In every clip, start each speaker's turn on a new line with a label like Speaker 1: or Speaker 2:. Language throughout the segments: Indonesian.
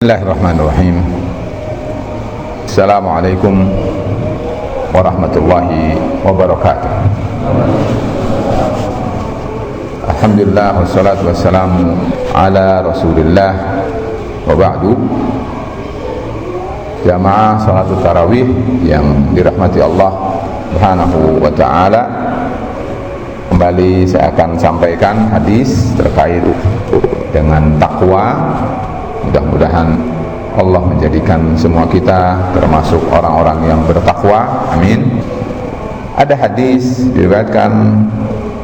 Speaker 1: Bismillahirrahmanirrahim. Assalamualaikum warahmatullahi wabarakatuh. Alhamdulillah wassalatu wassalamu ala Rasulillah wa ba'du. Jamaah salatul tarawih yang dirahmati Allah Subhanahu wa ta'ala, kembali saya akan sampaikan hadis terkait dengan takwa. Mudah-mudahan Allah menjadikan semua kita termasuk orang-orang yang bertakwa. Amin. Ada hadis diriwayatkan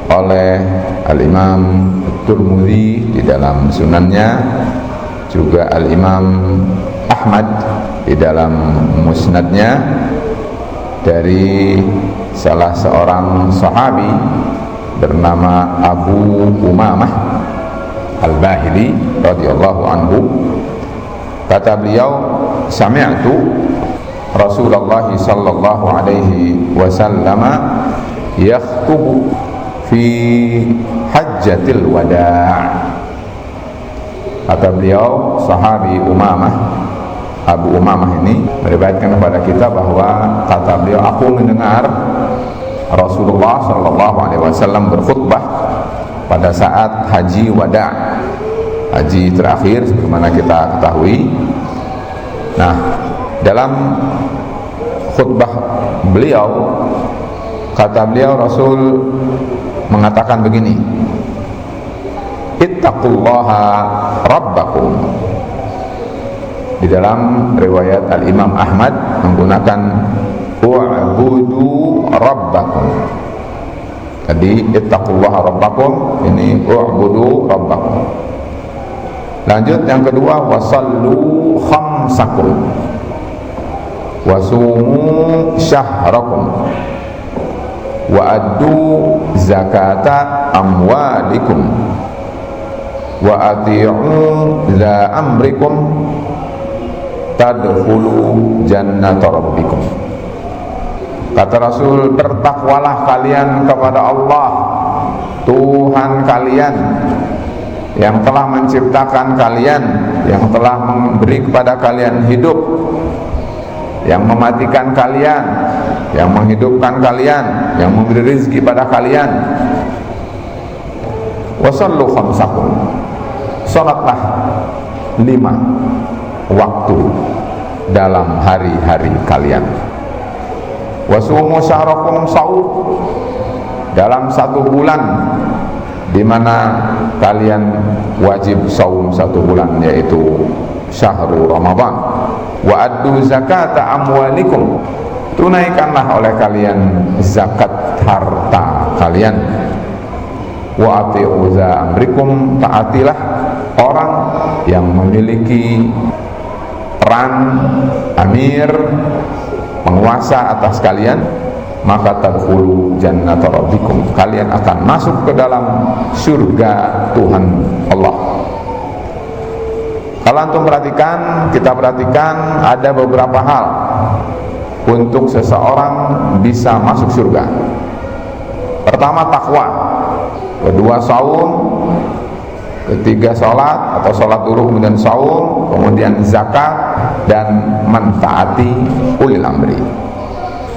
Speaker 1: oleh Al-Imam Tirmidzi di dalam sunannya, juga Al-Imam Ahmad di dalam musnadnya, dari salah seorang sahabi bernama Abu Umamah Al-Bahili radhiyallahu anhu. Kata beliau, sami'tu Rasulullah sallallahu alaihi wasallam yakhutubu fi hajjatil wada'. Kata beliau, sahabi Umamah, Abu Umamah ini meriwayatkan kepada kita bahwa kata beliau, aku mendengar Rasulullah sallallahu alaihi wasallam berkhutbah pada saat haji wada', haji terakhir sebagaimana kita ketahui. Nah, dalam khutbah beliau, kata beliau, Rasul mengatakan begini, ittaqullaha rabbakum. Di dalam riwayat Al-Imam Ahmad menggunakan u'budu rabbakum. Tadi ittaqullaha rabbakum, ini u'budu rabbakum. Lanjut yang kedua, wasallu khamsakum wasumu syahrakum wa addu zakata amwalikum wa ati'u za amrikum tadkhulu jannata rabbikum. Kata Rasul, bertakwalah kalian kepada Allah Tuhan kalian yang telah menciptakan kalian, yang telah memberi kepada kalian hidup, yang mematikan kalian, yang menghidupkan kalian, yang memberi rezeki pada kalian. Wasallu khamsakum, salatlah 5 waktu dalam hari-hari kalian. Wasumu syahrakum, saum dalam 1 bulan di mana kalian wajib saum 1 bulan, yaitu syahrul Ramadan. Wa addu zakata amwalikum, tunaikanlah oleh kalian zakat harta kalian. Wa ati'u za amrikum, taatilah orang yang memiliki peran amir, penguasa atas kalian, maka tadkhulu jannata rabbikum, kalian akan masuk ke dalam surga Tuhan Allah. Kalau antum perhatikan, kita perhatikan, ada beberapa hal untuk seseorang bisa masuk surga. Pertama, takwa. Kedua, saum. Ketiga, salat atau salat duhur kemudian saum, kemudian zakat, dan mentaati ulil amri.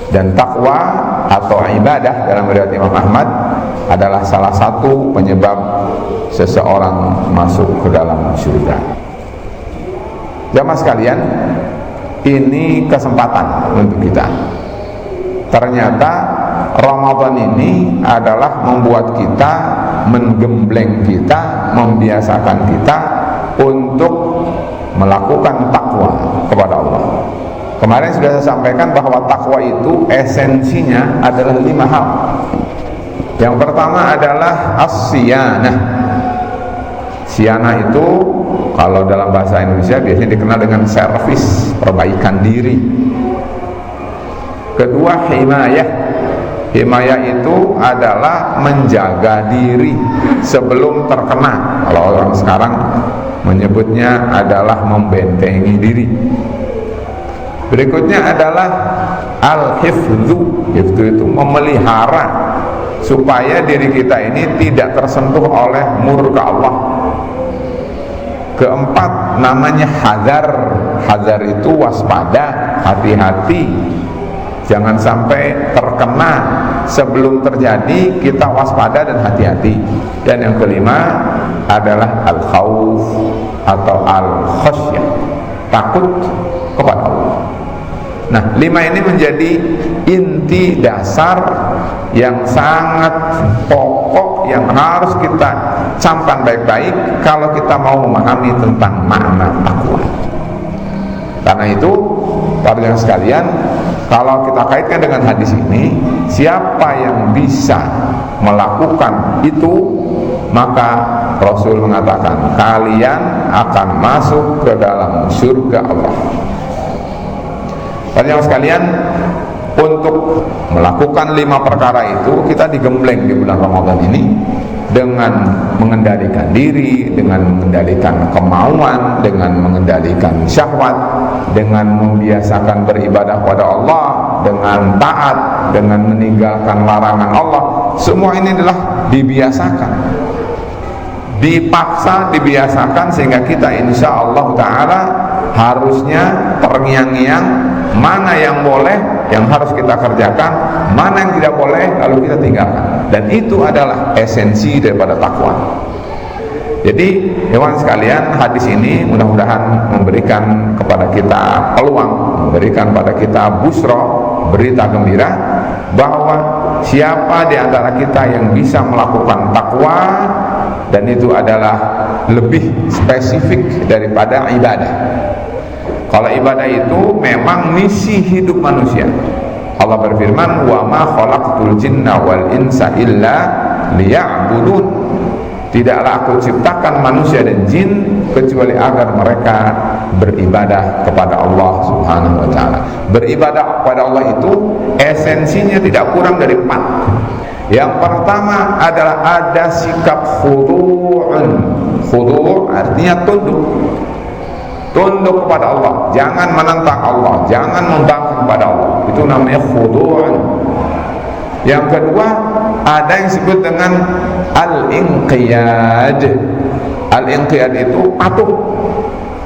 Speaker 1: Dan takwa atau ibadah dalam riwayat Imam Ahmad adalah salah satu penyebab seseorang masuk ke dalam surga. Jamaah sekalian, ini kesempatan untuk kita. Ternyata Ramadan ini adalah membuat kita, menggembleng kita, membiasakan kita untuk melakukan takwa kepada Allah. Kemarin sudah saya sampaikan bahwa takwa itu esensinya adalah 5 hal. Yang pertama adalah as-siyanah. Siyanah itu kalau dalam bahasa Indonesia biasanya dikenal dengan servis, perbaikan diri. Kedua, himayah. Himayah itu adalah menjaga diri sebelum terkena. Kalau orang sekarang menyebutnya adalah membentengi diri. Berikutnya adalah al-hifdzu. Hifdzu itu memelihara supaya diri kita ini tidak tersentuh oleh murka Allah. Keempat namanya hazar. Hazar itu waspada, hati-hati, jangan sampai terkena sebelum terjadi, kita waspada dan hati-hati. Dan yang kelima adalah al-khauf atau al-khasyah, takut kepada Allah. Nah, 5 ini menjadi inti dasar yang sangat pokok yang harus kita camkan baik-baik kalau kita mau memahami tentang makna takwa. Karena itu, para jemaah sekalian, kalau kita kaitkan dengan hadis ini, siapa yang bisa melakukan itu, maka Rasul mengatakan kalian akan masuk ke dalam surga Allah. Para jemaah sekalian, untuk melakukan 5 perkara itu kita digembleng di bulan Ramadan ini dengan mengendalikan diri, dengan mengendalikan kemauan, dengan mengendalikan syahwat, dengan membiasakan beribadah pada Allah, dengan taat, dengan meninggalkan larangan Allah. Semua ini adalah dibiasakan, dipaksa, dibiasakan, sehingga kita insya Allah Ta'ala harusnya terngiang-ngiang mana yang boleh, yang harus kita kerjakan, mana yang tidak boleh, lalu kita tinggalkan. Dan itu adalah esensi daripada takwa. Jadi, hewan sekalian, hadis ini mudah-mudahan memberikan kepada kita peluang, memberikan kepada kita busra, berita gembira, bahwa siapa di antara kita yang bisa melakukan takwa, dan itu adalah lebih spesifik daripada ibadah. Kalau ibadah itu memang misi hidup manusia. Allah berfirman, wa ma khalaqtul jinna wal insa illa liya'budun. Tidaklah aku ciptakan manusia dan jin kecuali agar mereka beribadah kepada Allah Subhanahu wa ta'ala. Beribadah kepada Allah itu esensinya tidak kurang dari 4. Yang pertama adalah ada sikap khudu'un. Khudu' artinya tunduk. Tunduk kepada Allah, jangan menentang Allah, jangan membangkang kepada Allah. Itu namanya khudu'un. Yang kedua, ada yang disebut dengan al-inqiyad. Al-inqiyad itu patuh.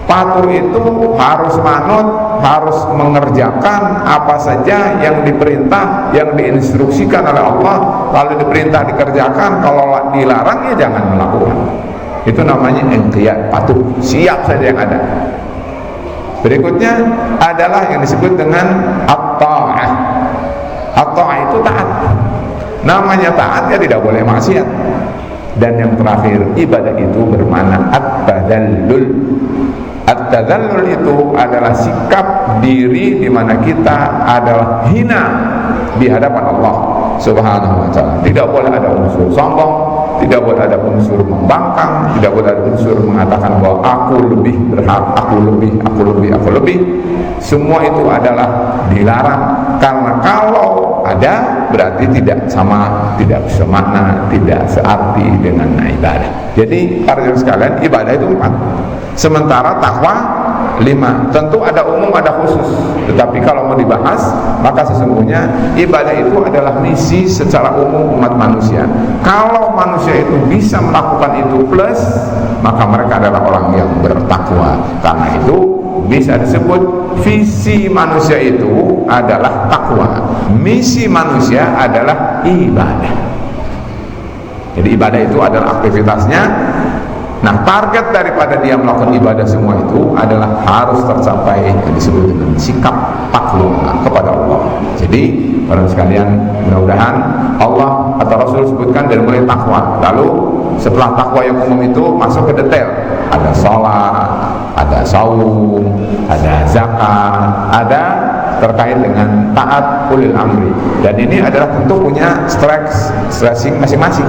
Speaker 1: Patuh itu harus manut, harus mengerjakan apa saja yang diperintah, yang diinstruksikan oleh Allah. Kalau diperintah dikerjakan, kalau dilarang ya jangan melakukan. Itu namanya inqiyad, patuh, siap saja yang ada. Berikutnya adalah yang disebut dengan at-ta'ah. At-ta'ah itu taat. Namanya taat ya tidak boleh maksiat. Dan yang terakhir, ibadah itu bermakna at-tadallul. At-tadallul itu adalah sikap diri di mana kita adalah hina di hadapan Allah Subhanahu wa ta'ala. Tidak boleh ada unsur sombong, tidak boleh ada unsur membangkang, tidak boleh ada unsur mengatakan bahwa aku lebih berhak, aku lebih. Semua itu adalah dilarang, karena kalau ada berarti tidak sama, tidak semakna, tidak searti dengan ibadah. Jadi para jemaah sekalian, ibadah itu 4. Sementara takwa 5. Tentu ada umum, ada khusus. Tetapi kalau mau dibahas, maka sesungguhnya ibadah itu adalah misi secara umum umat manusia. Kalau manusia itu bisa melakukan itu plus, maka mereka adalah orang yang bertakwa. Karena itu bisa disebut visi manusia itu adalah takwa, misi manusia adalah ibadah. Jadi ibadah itu adalah aktivitasnya. Nah, target daripada dia melakukan ibadah semua itu adalah harus tercapai yang disebut dengan sikap takwa kepada Allah. Jadi, para sekalian, mudah-mudahan Allah atau Rasul sebutkan dari mulai takwa. Lalu setelah takwa yang umum itu masuk ke detail. Ada sholat, ada saum, ada zakat, ada terkait dengan taat ulil amri. Dan ini adalah tentu punya stressing masing-masing.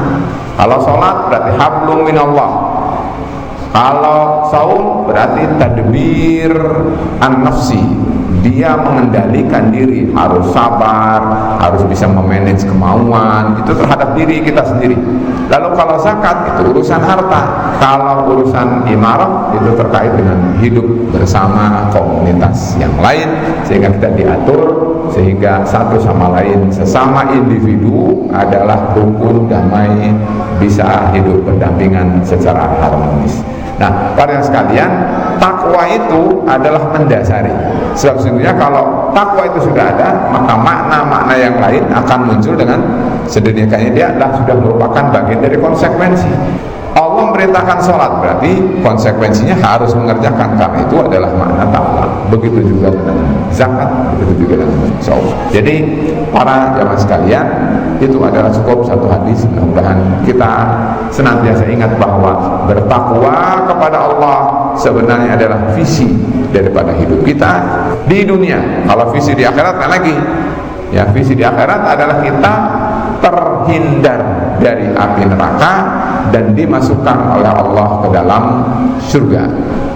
Speaker 1: Kalau sholat berarti hablum minallah. Kalau saum berarti tadbir an-nafsi, dia mengendalikan diri, harus sabar, harus bisa memanage kemauan itu terhadap diri kita sendiri. Lalu kalau zakat itu urusan harta, kalau urusan imarah itu terkait dengan hidup bersama komunitas yang lain, sehingga kita diatur sehingga satu sama lain, sesama individu adalah rukun damai, bisa hidup berdampingan secara harmonis. Nah, para sekalian, takwa itu adalah mendasari. Sebab sesungguhnya kalau takwa itu sudah ada, maka makna-makna yang lain akan muncul dengan sendirinya. Dia adalah sudah merupakan bagian dari konsekuensi. Allah memerintahkan sholat, berarti konsekuensinya harus mengerjakan, karena itu adalah makna takwa. Begitu juga dengan zakat, begitu juga dengan sholat. Jadi para jamaah sekalian, itu adalah cukup satu hadis. Mudah-mudahan kita senantiasa ingat bahwa bertakwa kepada Allah sebenarnya adalah visi daripada hidup kita di dunia. Kalau visi di akhirat kan lagi, ya visi di akhirat adalah kita terhindar dari api neraka dan dimasukkan oleh Allah ke dalam surga.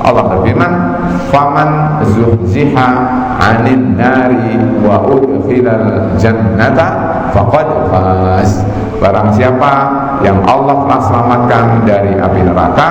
Speaker 1: Allah berfirman, "Faman zuhziha 'anil nari wa udkhilal jannata faqad faz." Barang siapa yang Allah telah selamatkan dari api neraka,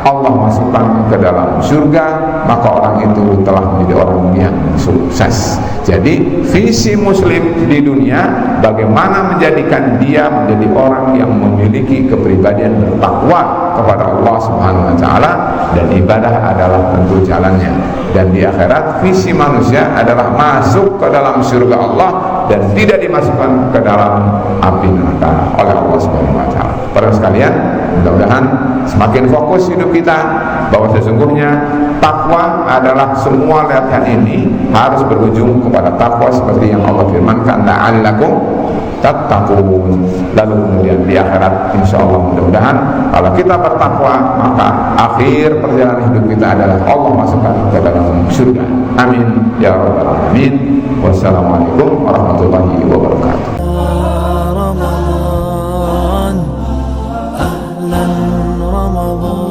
Speaker 1: Allah masukkan ke dalam surga, maka orang itu telah menjadi orang yang sukses. Jadi visi muslim di dunia bagaimana menjadikan dia menjadi orang yang memiliki kepribadian bertakwa kepada Allah Subhanahu wa taala, dan ibadah adalah tentu jalannya. Dan di akhirat visi manusia adalah masuk ke dalam surga Allah dan tidak dimasukkan ke dalam api neraka oleh Allah Subhanahu wa taala. Para sekalian, mudah-mudahan semakin fokus hidup kita bahwa sesungguhnya takwa adalah semua latihan ini harus berujung kepada takwa seperti yang Allah firmankan, la'allakum tattaqun. Lalu kemudian di akhirat insyaallah mudah-mudahan kalau kita bertakwa, maka akhir perjalanan hidup kita adalah Allah masukkan ke dalam surga. Amin ya rabbal alamin. Wassalamualaikum warahmatullahi wabarakatuh. Ramadan